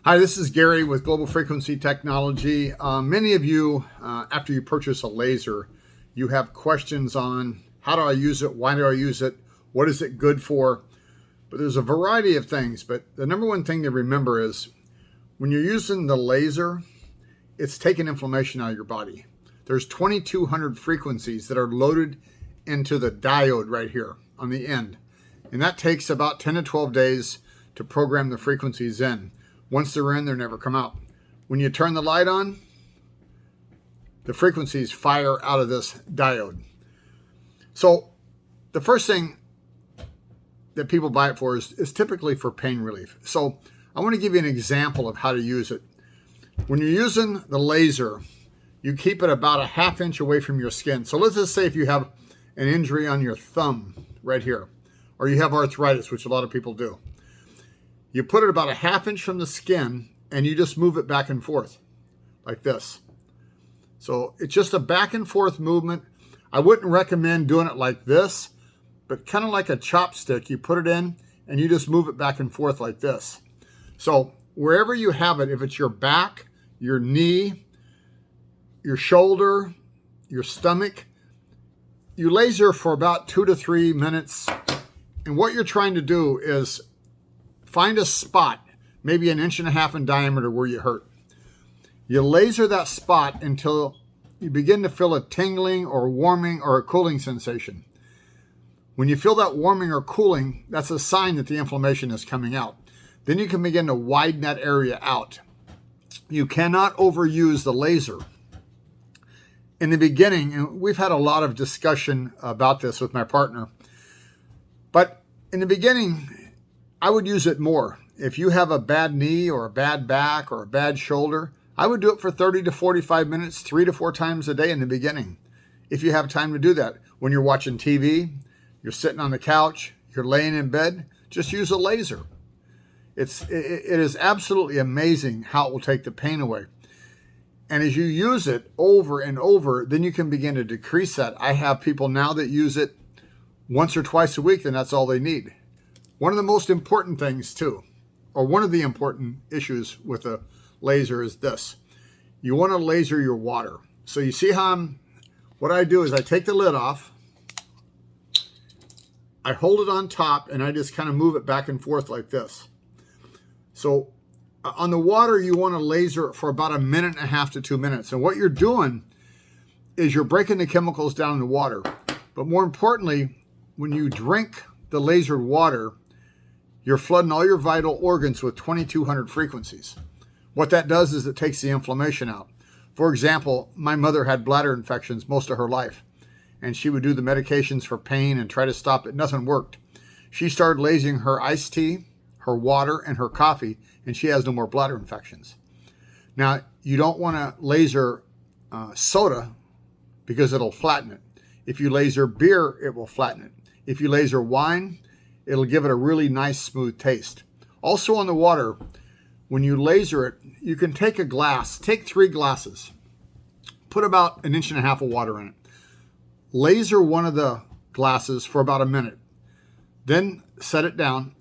Hi, this is Gary with Global Frequency Technology. Many of you, after you purchase a laser, you have questions on how do I use it, why do I use it, what is it good for? But there's a variety of things. But the number one thing to remember is when you're using the laser, it's taking inflammation out of your body. There's 2,200 frequencies that are loaded into the diode right here on the end. And that takes about 10 to 12 days to program the frequencies in. Once they're in, they never come out. When you turn the light on, the frequencies fire out of this diode. So the first thing that people buy it for is typically for pain relief. So I want to give you an example of how to use it. When you're using the laser, you keep it about a ½ inch away from your skin. So let's just say if you have an injury on your thumb right here, or you have arthritis, which a lot of people do. You put it about a ½ inch from the skin and you just move it back and forth like this. So it's just a back and forth movement. I wouldn't recommend doing it like this, but kind of like a chopstick. You put it in and you just move it back and forth like this. So wherever you have it, if it's your back, your knee, your shoulder, your stomach, you laser for about 2 to 3 minutes. And what you're trying to do is find a spot, maybe 1.5 inches in diameter where you hurt. You laser that spot until you begin to feel a tingling or warming or a cooling sensation. When you feel that warming or cooling, that's a sign that the inflammation is coming out. Then you can begin to widen that area out. You cannot overuse the laser. In the beginning, and we've had a lot of discussion about this with my partner, but in the beginning, I would use it more. If you have a bad knee or a bad back or a bad shoulder, I would do it for 30 to 45 minutes, 3 to 4 times a day in the beginning. If you have time to do that. When you're watching TV, you're sitting on the couch, you're laying in bed, just use a laser. It is absolutely amazing how it will take the pain away. And as you use it over and over, then you can begin to decrease that. I have people now that use it once or twice a week, and that's all they need. One of the most important things too, or one of the important issues with a laser is this. You want to laser your water. So you see how what I do is I take the lid off, I hold it on top, and I just kind of move it back and forth like this. So on the water, you want to laser it for about 1.5 minutes to 2 minutes. And what you're doing is you're breaking the chemicals down in the water. But more importantly, when you drink the lasered water, you're flooding all your vital organs with 2,200 frequencies. What that does is it takes the inflammation out. For example, my mother had bladder infections most of her life, and she would do the medications for pain and try to stop it. Nothing worked. She started lasering her iced tea, her water, and her coffee, and she has no more bladder infections. Now, you don't want to laser soda because it'll flatten it. If you laser beer, it will flatten it. If you laser wine, it'll give it a really nice, smooth taste. Also on the water, when you laser it, you can take a glass, take 3 glasses, put about 1.5 inches of water in it. Laser one of the glasses for about 1 minute. Then set it down,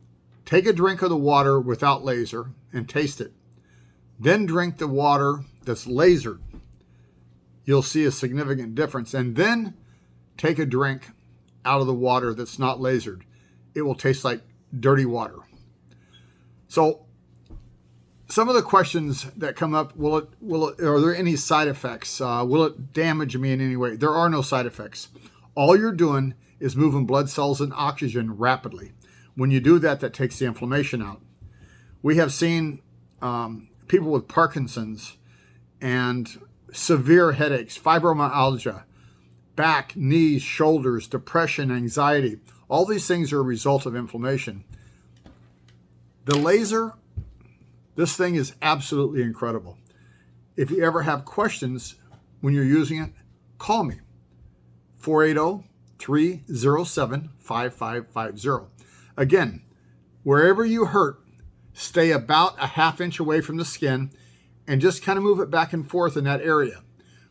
take a drink of the water without laser and taste it. Then drink the water that's lasered. You'll see a significant difference. And then take a drink out of the water that's not lasered. It will taste like dirty water. So some of the questions that come up, are there any side effects? Will it damage me in any way? There are no side effects. All you're doing is moving blood cells and oxygen rapidly. When you do that, that takes the inflammation out. We have seen people with Parkinson's and severe headaches, fibromyalgia, back, knees, shoulders, depression, anxiety. All these things are a result of inflammation. The laser, this thing is absolutely incredible. If you ever have questions when you're using it, call me. 480-307-5550. Again, wherever you hurt, stay about a ½ inch away from the skin and just kind of move it back and forth in that area.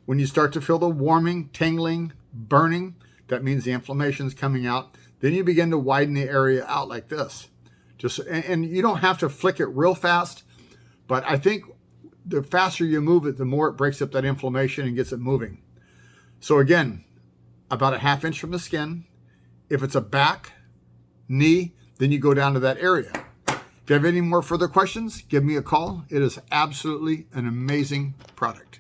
When you start to feel the warming, tingling, burning, that means the inflammation is coming out. Then you begin to widen the area out like this. And you don't have to flick it real fast, But I think the faster you move it, the more it breaks up that inflammation and gets it moving. So again, about a ½ inch from the skin. If it's a back, knee, then you go down to that area. If you have any more further questions, give me a call. It is absolutely an amazing product.